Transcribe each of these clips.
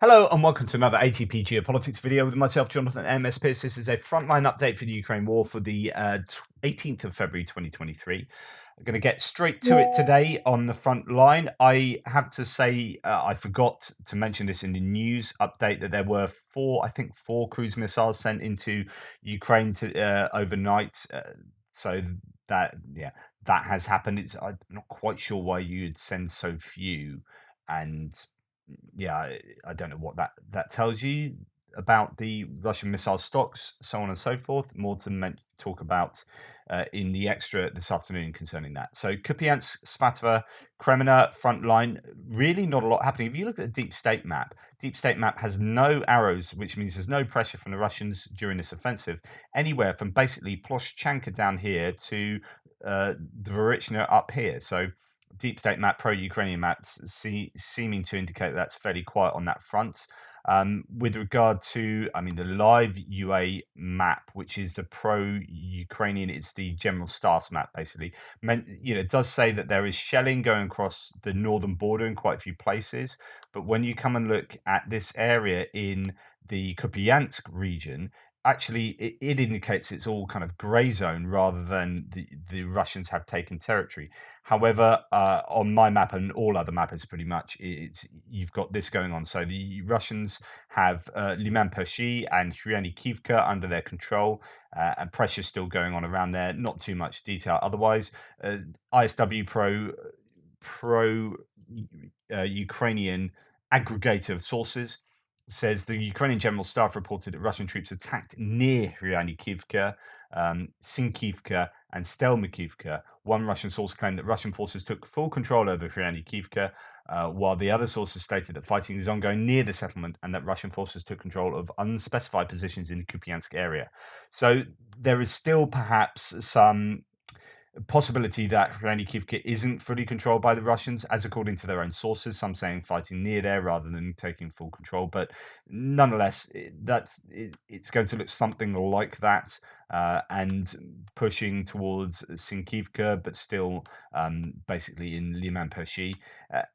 Hello and welcome to another ATP Geopolitics video with myself, Jonathan MS Pearce. This is a frontline update for the Ukraine war for the 18th of February 2023. I'm going to get straight to it today on the front line. I have to say, I forgot to mention this in the news update that there were four cruise missiles sent into Ukraine overnight. So that has happened. I'm not quite sure why you'd send so few, and yeah, I don't know what that tells you about the Russian missile stocks, so on and so forth. More to talk about in the extra this afternoon concerning that. So Kupiansk, Svatove, Kreminna, Frontline, really not a lot happening. If you look at the Deep State map has no arrows, which means there's no pressure from the Russians during this offensive, anywhere from basically Ploshchanka down here to Dvorichna up here. So Deep State map, pro-Ukrainian maps, seeming to indicate that's fairly quiet on that front. With regard to, the live UA map, which is the pro-Ukrainian, it's the General Staff's map, basically. It does say that there is shelling going across the northern border in quite a few places, but when you come and look at this area in the Kupiansk region, actually it indicates it's all kind of grey zone rather than the Russians have taken territory. However, on my map and all other maps, pretty much, you've got this going on. So the Russians have Liman Pershi and Hryani-Kivka under their control, and pressure still going on around there. Not too much detail otherwise. ISW pro Ukrainian aggregator of sources says the Ukrainian General Staff reported that Russian troops attacked near Hryani-Kivka, Sinkivka, and Stelmakivka. One Russian source claimed that Russian forces took full control over Hryani-Kivka, while the other sources stated that fighting is ongoing near the settlement and that Russian forces took control of unspecified positions in the Kupiansk area. So there is still perhaps some possibility that Hryani-Kivka isn't fully controlled by the Russians, as according to their own sources, some saying fighting near there rather than taking full control. But nonetheless, it's going to look something like that, and pushing towards Sinkivka, but still basically in Liman Pershi.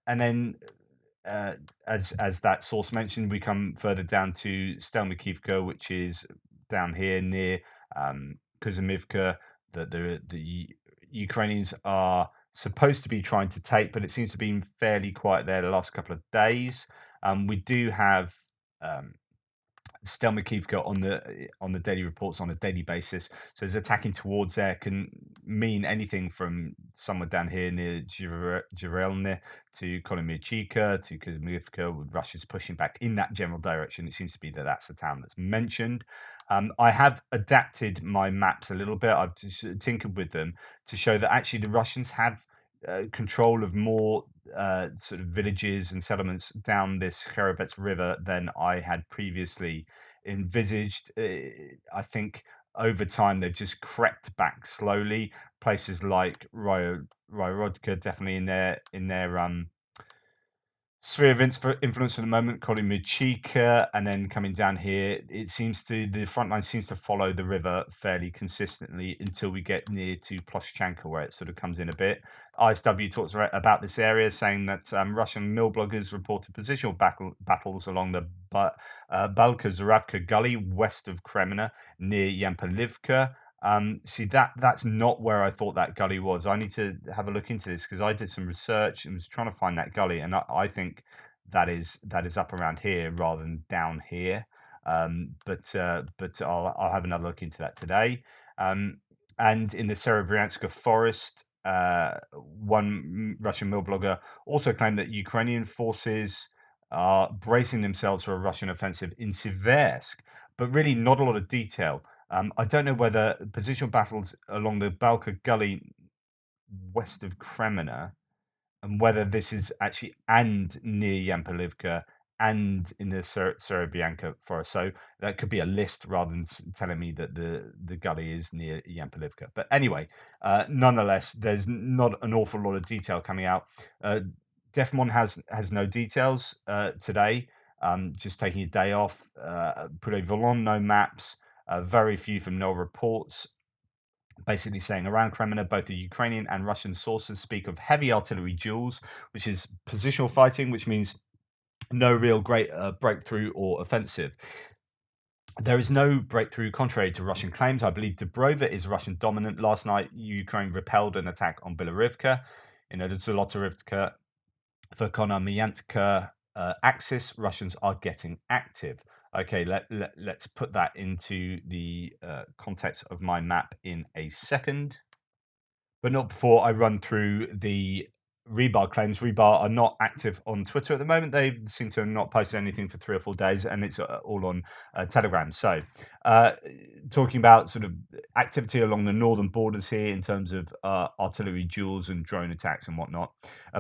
And then as that source mentioned, we come further down to Stelmakivka, which is down here near Kuzymivka, that the Ukrainians are supposed to be trying to take, but it seems to be fairly quiet there the last couple of days. We do have Stelmakivka on the daily reports on a daily basis. So as attacking towards there can mean anything from somewhere down here near Jirelne to Kolomyachika to Kuzmivka, with Russia's pushing back in that general direction. It seems to be that that's the town that's mentioned. I have adapted my maps a little bit. I've just tinkered with them to show that actually the Russians have control of more sort of villages and settlements down this Kherovets River than I had previously envisaged. I think over time they've just crept back slowly. Places like Ryorodka definitely in their sphere of influence at the moment, Kolymyachika, and then coming down here, the front line seems to follow the river fairly consistently until we get near to Ploshchanka, where it sort of comes in a bit. ISW talks about this area, saying that Russian mill bloggers reported positional battles along the Balka-Zuravka Gully west of Kreminna near Yampalivka. See, that's not where I thought that gully was. I need to have a look into this because I did some research and was trying to find that gully, and I think that is up around here rather than down here. But I'll have another look into that today. And in the Serebryanska forest, one Russian mill blogger also claimed that Ukrainian forces are bracing themselves for a Russian offensive in Siversk, but really not a lot of detail. I don't know whether positional battles along the Balka Gully west of Kreminna, and whether this is actually and near Yampalivka and in the Serebianka forest. So that could be a list rather than telling me that the gully is near Yampalivka. But anyway, nonetheless, there's not an awful lot of detail coming out. Defmon has no details today. Just taking a day off. Volon, no maps. Very few from no reports, basically saying around Kreminna, both the Ukrainian and Russian sources speak of heavy artillery duels, which is positional fighting, which means no real great breakthrough or offensive. There is no breakthrough contrary to Russian claims. I believe Dubrova is Russian dominant. Last night, Ukraine repelled an attack on Bilorivka. In the Zolotorivka, Verkhonomyanska axis, Russians are getting active. Okay, let's put that into the context of my map in a second, but not before I run through the Rebar claims. Rebar are not active on Twitter at the moment. They seem to have not posted anything for 3 or 4 days, and it's all on Telegram. So, talking about sort of activity along the northern borders here in terms of artillery duels and drone attacks and whatnot.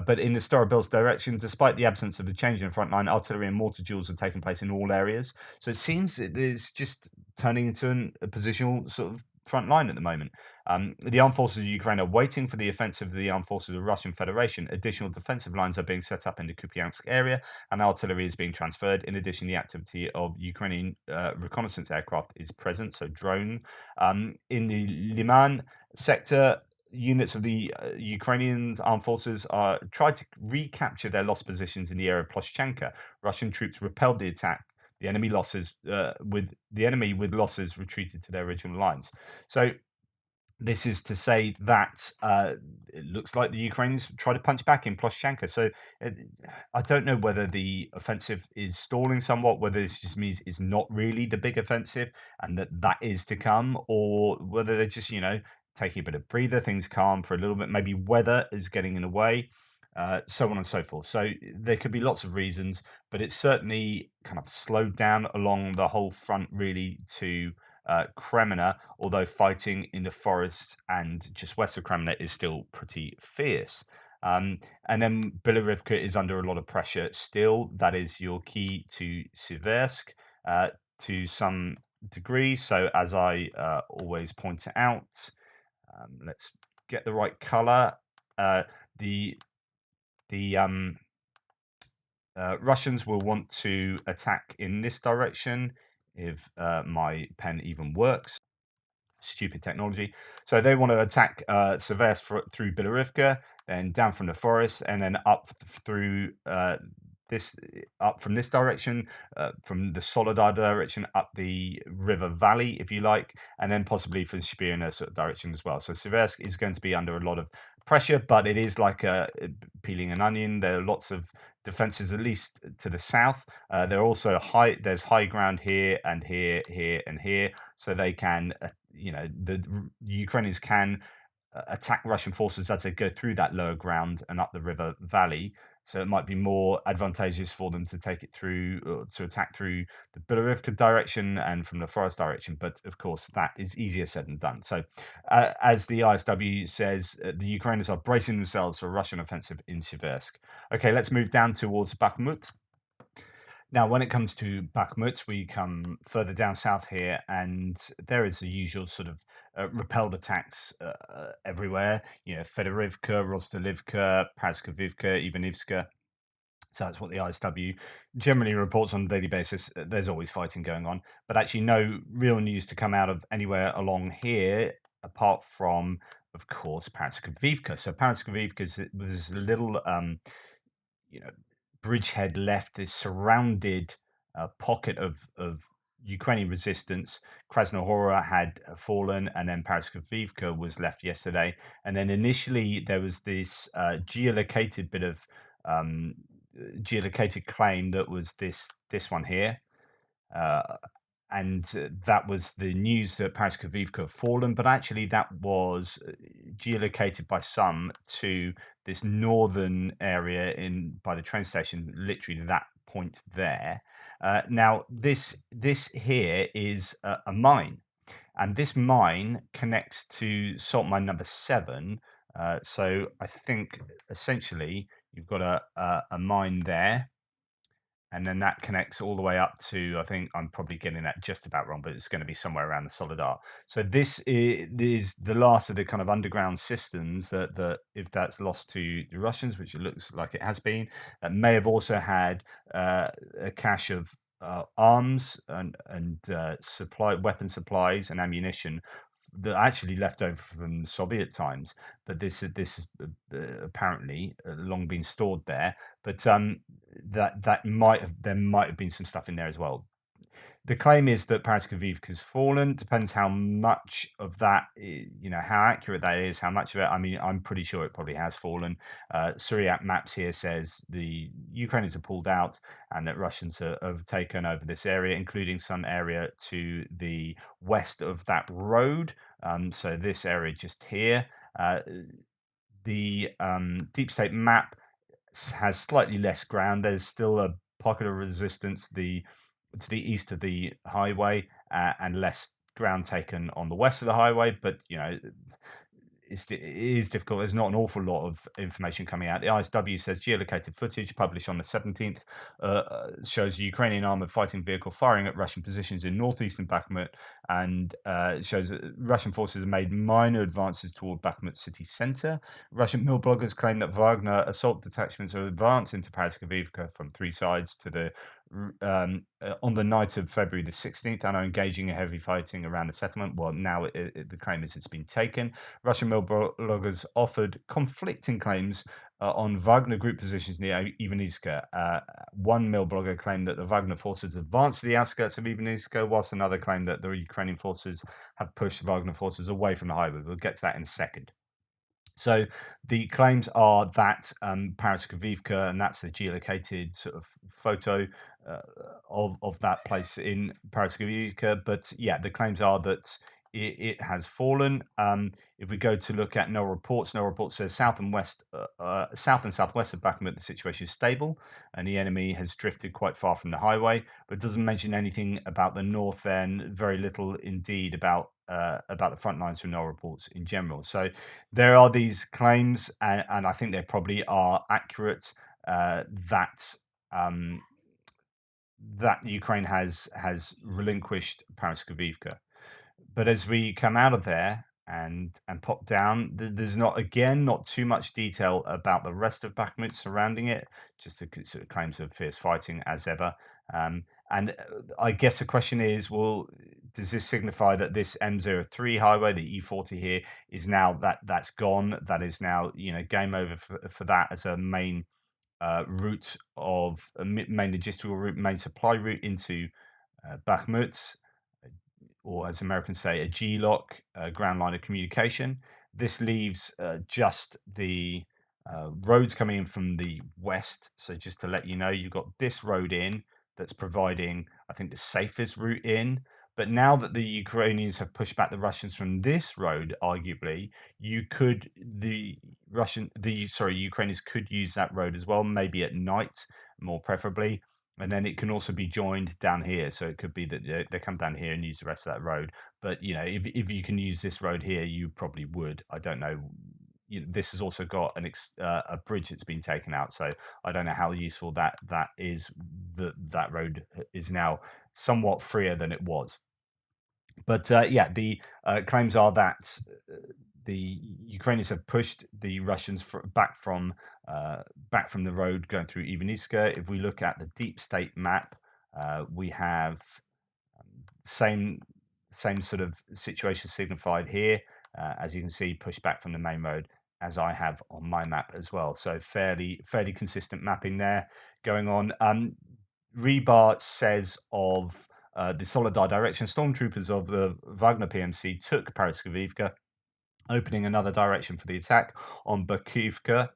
But in the Starobelsk direction, despite the absence of a change in front line, artillery and mortar duels are taking place in all areas. So it seems it is just turning into a positional sort of front line at the moment. The armed forces of Ukraine are waiting for the offensive of the armed forces of the Russian Federation. Additional defensive lines are being set up in the Kupiansk area, and artillery is being transferred. In addition, the activity of Ukrainian reconnaissance aircraft is present, so drone. In the Liman sector, units of the Ukrainian armed forces are tried to recapture their lost positions in the area of Ploshchanka. Russian troops repelled the attack. The enemy with losses retreated to their original lines. So this is to say that it looks like the Ukrainians try to punch back in Ploshchanka. So I don't know whether the offensive is stalling somewhat, whether this just means it's not really the big offensive and that is to come, or whether they're just, taking a bit of breather, things calm for a little bit. Maybe weather is getting in the way, so on and so forth. So there could be lots of reasons, but it's certainly kind of slowed down along the whole front, really, to Kreminna, although fighting in the forests and just west of Kreminna is still pretty fierce. And then Bilorivka is under a lot of pressure still. That is your key to Siversk to some degree. So as I always point out, let's get the right color. The Russians will want to attack in this direction if my pen even works. Stupid technology. So they want to attack Seversk through Bilorivka, then down from the forest, and then up through up from this direction, from the Solidar direction, up the river valley, if you like, and then possibly from Spirna sort of direction as well. So Seversk is going to be under a lot of pressure, but it is like peeling an onion. There are lots of defenses, at least to the south. There are also there's high ground here and here, here and here, so they can, the Ukrainians can attack Russian forces as they go through that lower ground and up the river valley. So it might be more advantageous for them to take it through, or to attack through the Bilorivka direction and from the forest direction. But of course, that is easier said than done. So, as the ISW says, the Ukrainians are bracing themselves for a Russian offensive in Siversk. Okay, let's move down towards Bakhmut. Now, when it comes to Bakhmut, we come further down south here, and there is the usual sort of repelled attacks everywhere. Fedorivka, Rostelivka, Praskovivka, Ivanivska. So that's what the ISW generally reports on a daily basis. There's always fighting going on, but actually no real news to come out of anywhere along here, apart from, of course, Praskovivka. So Praskovivka was a little bridgehead left, this surrounded pocket of Ukrainian resistance. Krasnohora had fallen, and then Paraskovivka was left yesterday. And then initially there was this geolocated bit of geolocated claim that was this one here. And that was the news that Paraskovivka had fallen, but actually that was geolocated by some to this northern area by the train station, literally that point there. Now this here is a mine, and this mine connects to salt mine number 7. So I think essentially you've got a mine there, and then that connects all the way up to, I think I'm probably getting that just about wrong, but it's going to be somewhere around the Solidar. So this is the last of the kind of underground systems that if that's lost to the Russians, which it looks like it has been, that may have also had a cache of arms and weapon supplies and ammunition that actually left over from Soviet times, but this has apparently long been stored there. But that might have there might have been some stuff in there as well. The claim is that Paraskovivka has fallen. Depends how much of that, how accurate that is, how much of it. I mean, I'm pretty sure it probably has fallen. Syriac maps here says the Ukrainians have pulled out and that Russians have taken over this area, including some area to the west of that road. So this area just here. The deep state map has slightly less ground. There's still a pocket of resistance to the east of the highway and less ground taken on the west of the highway. But it is difficult. There's not an awful lot of information coming out. The ISW says geolocated footage published on the 17th shows a Ukrainian armored fighting vehicle firing at Russian positions in northeastern Bakhmut, and shows that Russian forces have made minor advances toward Bakhmut city center. Russian mill bloggers claim that Wagner assault detachments are advancing into Paraskovivka from three sides to the on the night of February the 16th and are engaging in heavy fighting around the settlement. Well, now the claim is it's been taken. Russian mill bloggers offered conflicting claims on Wagner group positions near Ivaniska. One mill blogger claimed that the Wagner forces advanced to the outskirts of Ivaniska, whilst another claimed that the Ukrainian forces have pushed Wagner forces away from the highway. We'll get to that in a second. So the claims are that Paraskovivka, and that's a geolocated sort of photo of that place in Paraskovivka. But yeah, the claims are that it has fallen. If we go to look at No Report says south and southwest of Bakhmut, the situation is stable, and the enemy has drifted quite far from the highway. But doesn't mention anything about the north. Then very little indeed about the front lines from No Reports in general. So there are these claims, and I think they probably are accurate, that that Ukraine has relinquished Paraskovivka. But as we come out of there and pop down, there's not too much detail about the rest of Bakhmut surrounding it, just the sort of claims of fierce fighting as ever. And I guess the question is, well, does this signify that this M03 highway, the E40 here, is now that's gone? That is now game over for that as a main route of a main logistical route, main supply route into Bakhmut, or as Americans say, a G-lock, ground line of communication. This leaves just the roads coming in from the west. So just to let you know, you've got this road in that's providing, I think, the safest route in. But now that the Ukrainians have pushed back the Russians from this road, arguably, Ukrainians could use that road as well, maybe at night, more preferably. And then it can also be joined down here. So it could be that they come down here and use the rest of that road. But, if you can use this road here, you probably would. I don't know. This has also got a bridge that's been taken out. So I don't know how useful that is. That road is now somewhat freer than it was. But yeah, the claims are that the Ukrainians have pushed the Russians back from the road going through Ivaniska. If we look at the deep state map, we have same sort of situation signified here. As you can see, pushed back from the main road, as I have on my map as well. So fairly consistent mapping there going on. Rebar says of the Solidar direction, stormtroopers of the Wagner PMC took Paraskovivka, opening another direction for the attack on Bakhmut,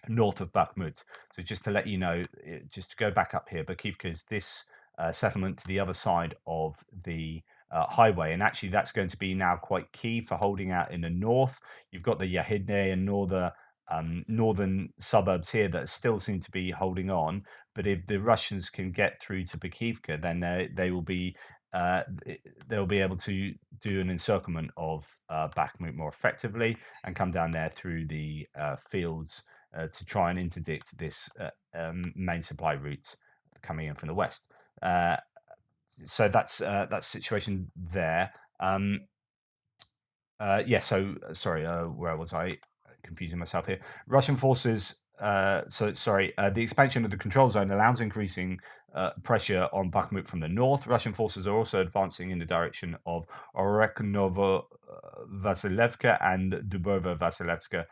north of Bakhmut. So just to let you know, just to go back up here, Bakhmut is this settlement to the other side of the highway, and actually that's going to be now quite key for holding out in the north. You've got the Yahidne and northern suburbs here that still seem to be holding on, but if the Russians can get through to Bakhmut, then they will be they'll be able to do an encirclement of Bakhmut more effectively and come down there through the fields to try and interdict this main supply route coming in from the west. So that's situation there. Yeah. So sorry, where was I? Confusing myself here. Russian forces. The expansion of the control zone allows increasing pressure on Bakhmut from the north. Russian forces are also advancing in the direction of Oreknovo-Vasilevka and Dubrovo-Vasilevska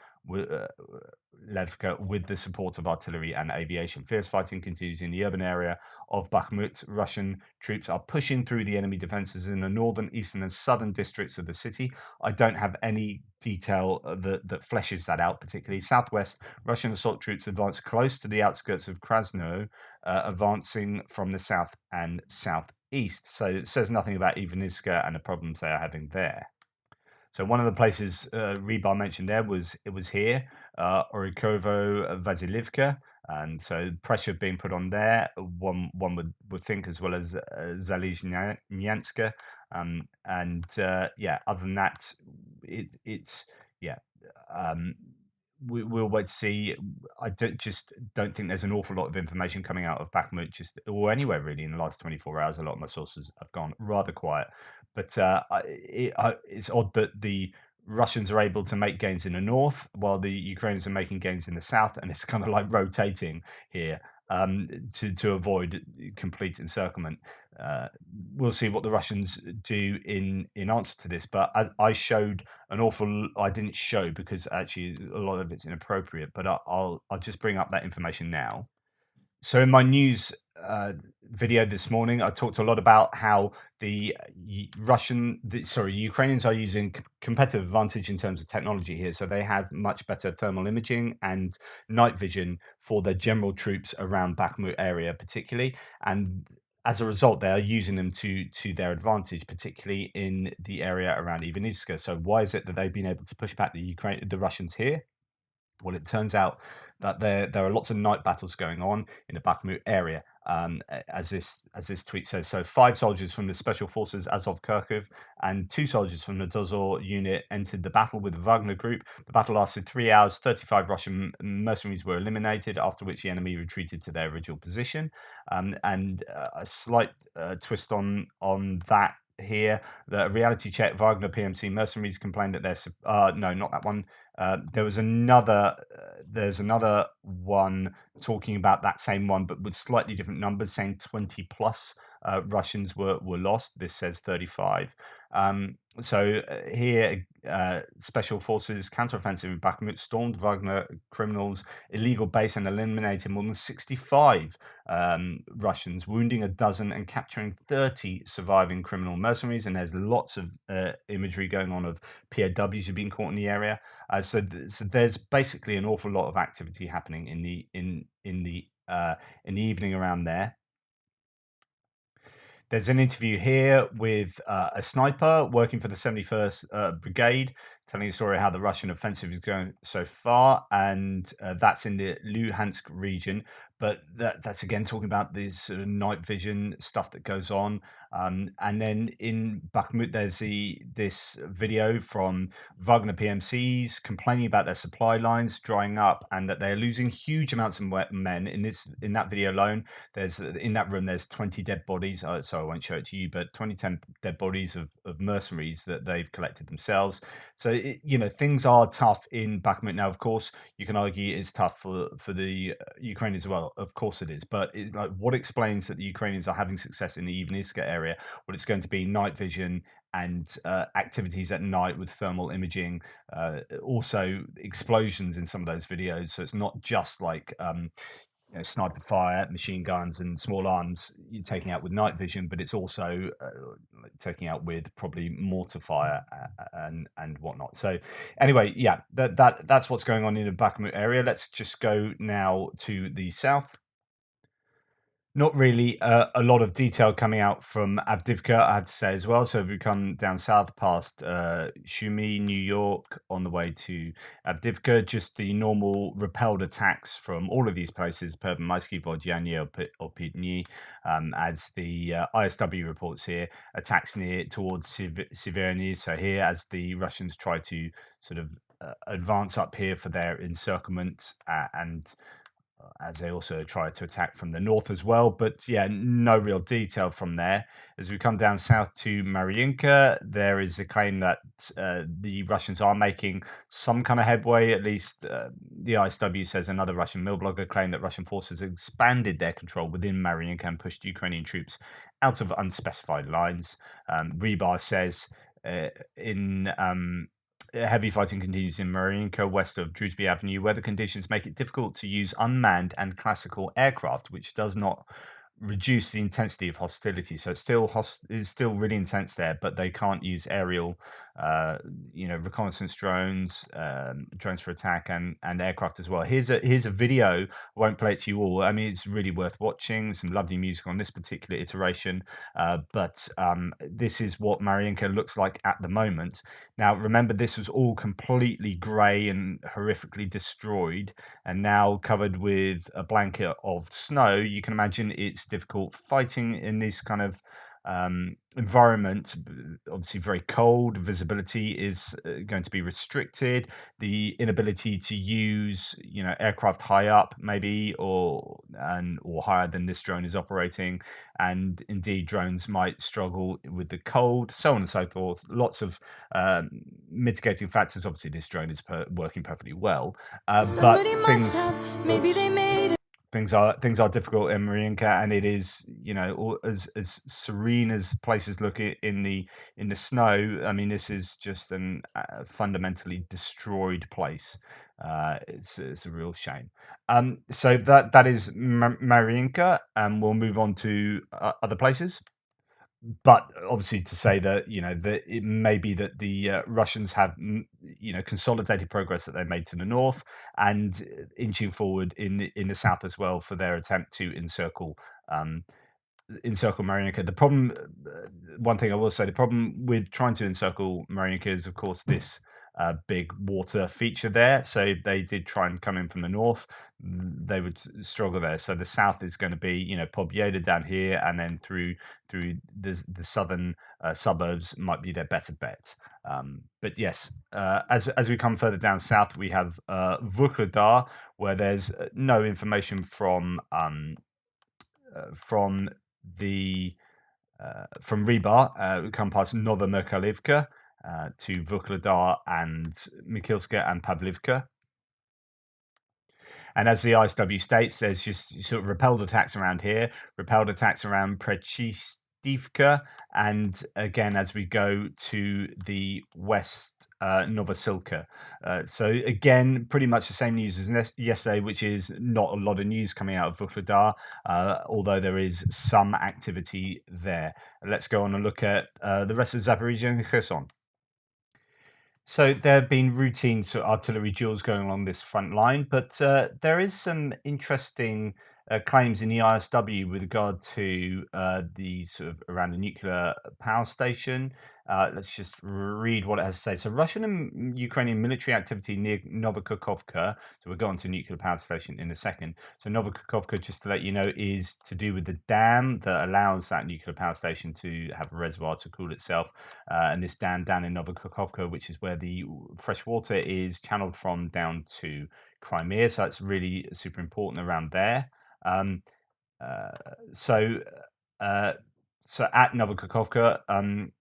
with the support of artillery and aviation. Fierce fighting continues in the urban area of Bakhmut. Russian troops are pushing through the enemy defenses in the northern, eastern, and southern districts of the city. I don't have any detail that fleshes that out particularly. Southwest, Russian assault troops advance close to the outskirts of Krasno, advancing from the south and southeast. So it says nothing about Ivaniska and the problems they are having there. So one of the places Rebar mentioned there was here, Orikovo Vasilivka, and so pressure being put on there. One would think, as well as Zalizhnyanska, and yeah. Other than that, it's yeah. We'll wait to see. I just don't think there's an awful lot of information coming out of Bakhmut, or anywhere really, in the last 24 hours. A lot of my sources have gone rather quiet, but it's odd that the Russians are able to make gains in the north while the Ukrainians are making gains in the south, and it's kind of like rotating here to avoid complete encirclement. We'll see what the Russians do in answer to this. But I showed an awful. I didn't show because actually a lot of it's inappropriate. But I'll just bring up that information now. So in my news video this morning, I talked a lot about how the Ukrainians are using competitive advantage in terms of technology here. So they have much better thermal imaging and night vision for their general troops around Bakhmut area, particularly, and as a result, they are using them to their advantage, particularly in the area around Ivaniska. So why is it that they've been able to push back the Russians here? Well, it turns out that there are lots of night battles going on in the Bakhmut area, as this tweet says. So 5 soldiers from the Special Forces Azov Kharkiv and 2 soldiers from the Dozor unit entered the battle with the Wagner group. The battle lasted 3 hours. 35 Russian mercenaries were eliminated, after which the enemy retreated to their original position. And a slight twist on that here. The reality check, Wagner PMC mercenaries complained that no, not that one. There's another one talking about that same one, but with slightly different numbers, saying 20 plus Russians were lost. This says 35. So here, Special Forces counteroffensive in Bakhmut stormed Wagner criminals' illegal base and eliminated more than 65 Russians, wounding a dozen and capturing 30 surviving criminal mercenaries. And there's lots of imagery going on of POWs who've been caught in the area. So there's basically an awful lot of activity happening in the evening around there. There's an interview here with a sniper working for the 71st Brigade, telling a story of how the Russian offensive is going so far, and that's in the Luhansk region. But that's again talking about this sort of night vision stuff that goes on. And then in Bakhmut, there's this video from Wagner PMCs complaining about their supply lines drying up and that they're losing huge amounts of men. In that video alone, in that room there's 20 dead bodies. So I won't show it to you, but 20 dead bodies of mercenaries that they've collected themselves. So things are tough in Bakhmut now. Of course, you can argue it's tough for the Ukrainians as well. Of course it is, but it's like, what explains that the Ukrainians are having success in the Ivaniska area? Well, it's going to be night vision and activities at night with thermal imaging, also explosions in some of those videos. So it's not just like sniper fire, machine guns, and small arms you're taking out with night vision, but it's also taking out with probably mortar fire and whatnot. So anyway, yeah, that's what's going on in the Bakhmut area. Let's just go now to the south. Not really a lot of detail coming out from Avdivka, I have to say as well. So if we come down south past Sumy, New York, on the way to Avdivka, just the normal repelled attacks from all of these places, Pervomysky, Vodyanya, or Pitny, as the ISW reports here, attacks towards Siverny. So here, as the Russians try to sort of advance up here for their encirclement and as they also try to attack from the north as well. But yeah, no real detail from there. As we come down south to Marinka, there is a claim that the Russians are making some kind of headway. At least the ISW says another Russian mill blogger claimed that Russian forces expanded their control within Marinka and pushed Ukrainian troops out of unspecified lines. Rebar says in heavy fighting continues in Marinka, west of Drewsbury Avenue, where the conditions make it difficult to use unmanned and classical aircraft, which does not reduce the intensity of hostility. So it's still really intense there, but they can't use aerial, reconnaissance drones, drones for attack, and aircraft as well. Here's a video. I won't play it to you all. I mean, it's really worth watching. Some lovely music on this particular iteration, but this is what Marinka looks like at the moment. Now, remember, this was all completely grey and horrifically destroyed, and now covered with a blanket of snow. You can imagine it's difficult fighting in this kind of environment. Obviously, very cold. Visibility is going to be restricted. The inability to use, aircraft high up, maybe, or higher than this drone is operating, and indeed, drones might struggle with the cold, so on and so forth. Lots of mitigating factors. Obviously, this drone is working perfectly well, but things are difficult in Marinka, and it is as serene as places look in the snow. I mean, this is just an fundamentally destroyed place. It's a real shame. So that is Marinka, and we'll move on to other places. But obviously, to say that that it may be that the Russians have consolidated progress that they made to the north and inching forward in the south as well for their attempt to encircle Marinka. The problem, one thing I will say, the problem with trying to encircle Marinka is, of course, this big water feature there. So if they did try and come in from the north, they would struggle there. So the south is going to be, Pobjeda down here, and then through the southern suburbs might be their better bet. But yes, as we come further down south, we have Vuhledar, where there's no information from Rebar. We come past Nova Merkalivka to Vuhledar and Mikilska and Pavlivka. And as the ISW states, there's just sort of repelled attacks around here, repelled attacks around Prechestivka, and again, as we go to the west, Novosilka. So again, pretty much the same news as yesterday, which is not a lot of news coming out of Vuhledar, although there is some activity there. Let's go on and look at the rest of Zaporizhia and Kherson. So there have been routine sort of artillery duels going along this front line, but there is some interesting claims in the ISW with regard to the sort of around the nuclear power station. Let's just read what it has to say. So Russian and Ukrainian military activity near Novokukhovka. So we'll go on to nuclear power station in a second. So Novokukhovka, just to let you know, is to do with the dam that allows that nuclear power station to have a reservoir to cool itself. And this dam down in Novokukhovka, which is where the fresh water is channeled from down to Crimea. So that's really super important around there. So at Novokukhovka,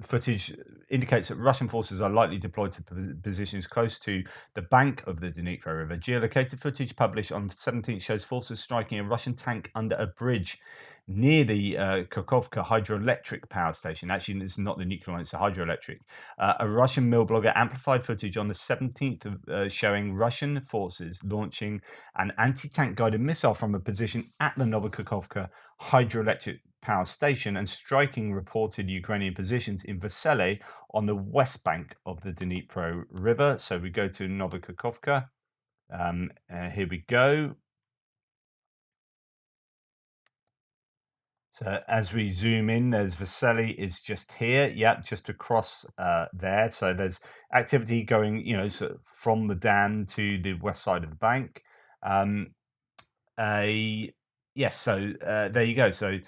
footage indicates that Russian forces are likely deployed to positions close to the bank of the Dnipro River. Geolocated footage published on 17th shows forces striking a Russian tank under a bridge near the Kukovka hydroelectric power station. Actually, it's not the nuclear one, it's a hydroelectric. A Russian mill blogger amplified footage on the 17th showing Russian forces launching an anti-tank guided missile from a position at the Novokukhovka hydroelectric power station and striking reported Ukrainian positions in Vesely on the west bank of the Dnipro River. So we go to Novokukhovka. Here we go. So as we zoom in, there's Vesely is just here. Yeah, just across there. So there's activity going, sort of from the dam to the west side of the bank. Yes, so there you go. So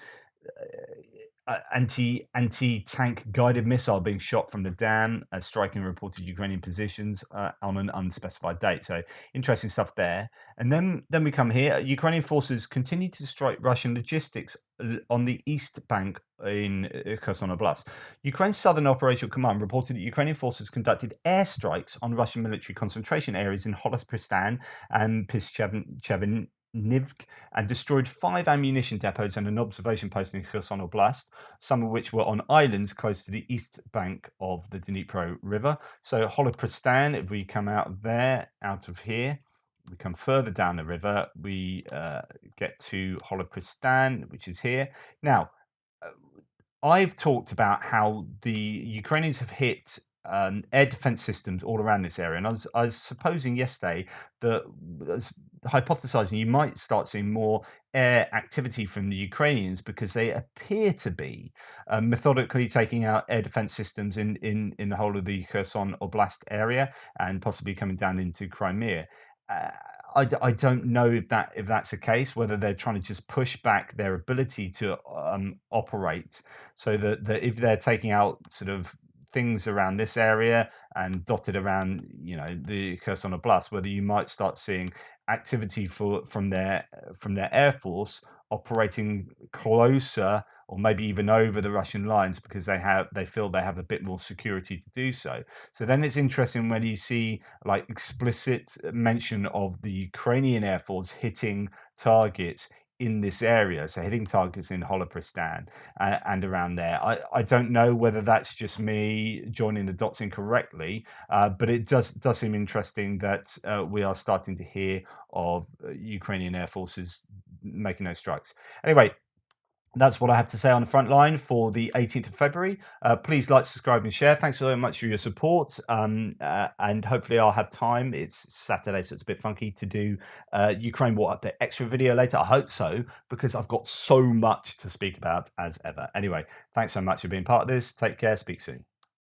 anti-tank guided missile being shot from the dam, striking reported Ukrainian positions on an unspecified date. So interesting stuff there. And then we come here. Ukrainian forces continue to strike Russian logistics on the east bank in Kherson Oblast. Ukraine's Southern Operational Command reported that Ukrainian forces conducted airstrikes on Russian military concentration areas in Holospistan and Pischevnivk and destroyed 5 ammunition depots and an observation post in Kherson Oblast, some of which were on islands close to the east bank of the Dnipro River. So Holopristan, if we come out of here, we come further down the river, we get to Holopristan, which is here. Now, I've talked about how the Ukrainians have hit air defense systems all around this area, and I was supposing yesterday that, hypothesizing, you might start seeing more air activity from the Ukrainians because they appear to be methodically taking out air defense systems in the whole of the Kherson Oblast area and possibly coming down into Crimea. Uh, I don't know if that's the case, whether they're trying to just push back their ability to operate, so that if they're taking out sort of things around this area and dotted around, the Kherson Oblast, whether you might start seeing activity from their air force operating closer or maybe even over the Russian lines because they feel they have a bit more security to do so. So then it's interesting when you see like explicit mention of the Ukrainian Air Force hitting targets in this area, so hitting targets in Holopristan and around there. I don't know whether that's just me joining the dots incorrectly, but it does seem interesting that we are starting to hear of Ukrainian air forces making those strikes. Anyway, that's what I have to say on the front line for the 18th of February. Please like, subscribe, and share. Thanks so much for your support. And hopefully I'll have time. It's Saturday, so it's a bit funky to do Ukraine War Update extra video later. I hope so, because I've got so much to speak about as ever. Anyway, thanks so much for being part of this. Take care. Speak soon.